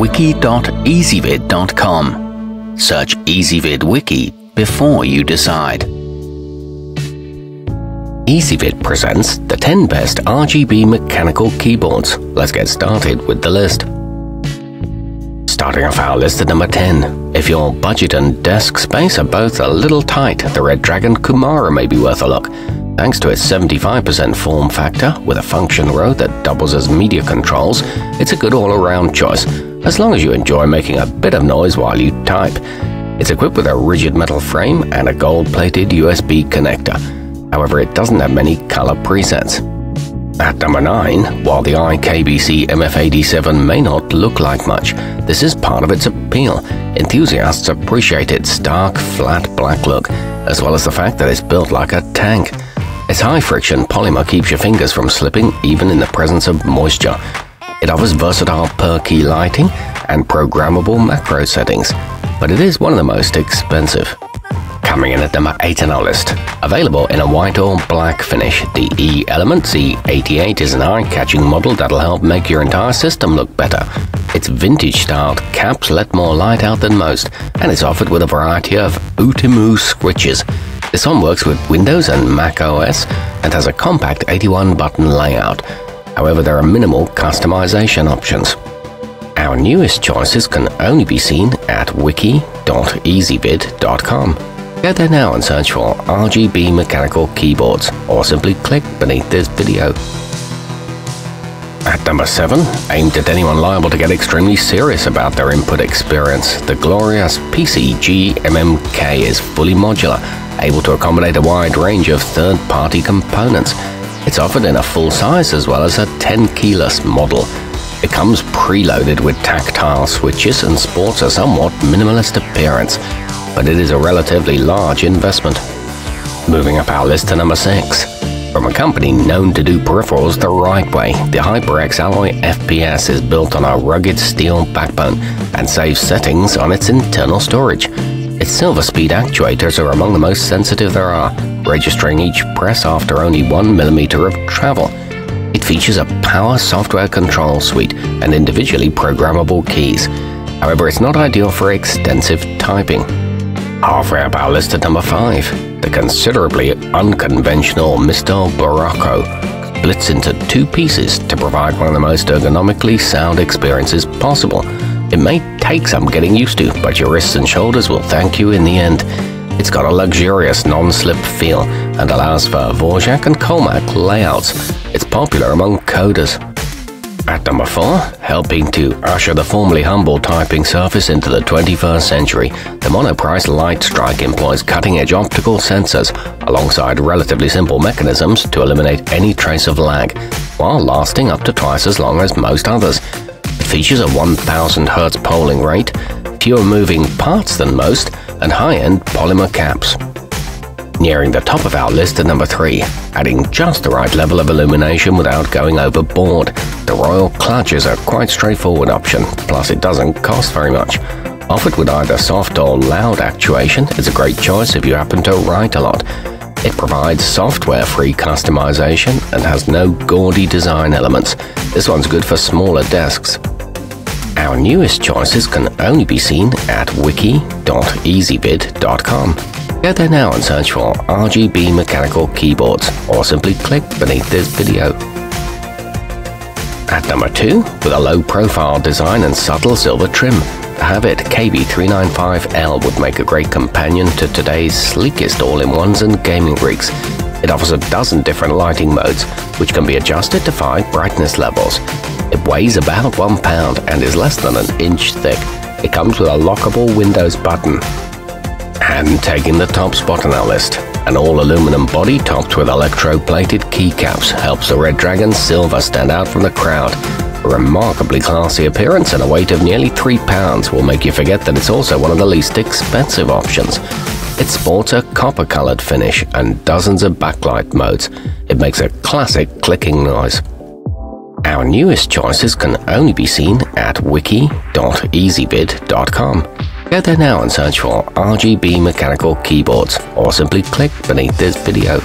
wiki.ezvid.com. Search Ezvid Wiki before you decide. Ezvid presents the 10 best RGB mechanical keyboards. Let's get started with the list. Starting off our list at number 10. If your budget and desk space are both a little tight, the redragon Kumara may be worth a look. Thanks to its 75% form factor, with a function row that doubles as media controls, it's a good all-around choice, as long as you enjoy making a bit of noise while you type. It's equipped with a rigid metal frame and a gold-plated USB connector. However, it doesn't have many color presets. At number 9, while the ikbc MF87 may not look like much, this is part of its appeal. Enthusiasts appreciate its stark, flat black look, as well as the fact that it's built like a tank. Its high-friction polymer keeps your fingers from slipping even in the presence of moisture. It offers versatile per-key lighting and programmable macro settings, but it is one of the most expensive. Coming in at number 8 on our list. Available in a white or black finish, the E-Element Z88 is an eye-catching model that'll help make your entire system look better. Its vintage-styled caps let more light out than most, and it's offered with a variety of Utimu switches. This one works with Windows and Mac OS and has a compact 81-button layout. However, there are minimal customization options. Our newest choices can only be seen at wiki.ezvid.com. Go there now and search for RGB mechanical keyboards, or simply click beneath this video. At number 7, aimed at anyone liable to get extremely serious about their input experience, the glorious gmmk is fully modular, able to accommodate a wide range of third-party components. It's offered in a full-size as well as a 10-keyless model. It comes preloaded with tactile switches and sports a somewhat minimalist appearance, but it is a relatively large investment. Moving up our list to number 6. From a company known to do peripherals the right way, the HyperX Alloy FPS is built on a rugged steel backbone and saves settings on its internal storage. Its silver speed actuators are among the most sensitive there are, registering each press after only 1 millimeter of travel. It features a power software control suite and individually programmable keys. However, it's not ideal for extensive typing. Halfway up our list at number 5. The considerably unconventional mistel barocco splits into 2 pieces to provide one of the most ergonomically sound experiences possible. It may take some getting used to, but your wrists and shoulders will thank you in the end. It's got a luxurious non-slip feel and allows for Dvorak and Comac layouts. It's popular among coders. At number 4, helping to usher the formerly humble typing surface into the 21st century, the monoprice lightstrike employs cutting-edge optical sensors alongside relatively simple mechanisms to eliminate any trace of lag, while lasting up to twice as long as most others. It features a 1000 Hz polling rate, fewer moving parts than most, and high-end polymer caps. Nearing the top of our list at number 3, adding just the right level of illumination without going overboard, the Royal Kludge is a quite straightforward option, plus it doesn't cost very much. Offered with either soft or loud actuation, it's a great choice if you happen to write a lot. It provides software-free customization and has no gaudy design elements. This one's good for smaller desks. Our newest choices can only be seen at wiki.ezvid.com. Go there now and search for RGB mechanical keyboards, or simply click beneath this video. At number 2, with a low-profile design and subtle silver trim, the Havit KB395L would make a great companion to today's sleekest all-in-ones and gaming rigs. It offers a dozen different lighting modes, which can be adjusted to 5 brightness levels. It weighs about 1 pound and is less than an inch thick. It comes with a lockable Windows button. And taking the top spot on our list, an all-aluminum body topped with electroplated keycaps helps the redragon silva stand out from the crowd. A remarkably classy appearance and a weight of nearly 3 pounds will make you forget that it's also one of the least expensive options. It sports a copper-colored finish and dozens of backlight modes. It makes a classic clicking noise. Our newest choices can only be seen at wiki.ezvid.com. Go there now and search for RGB mechanical keyboards, or simply click beneath this video.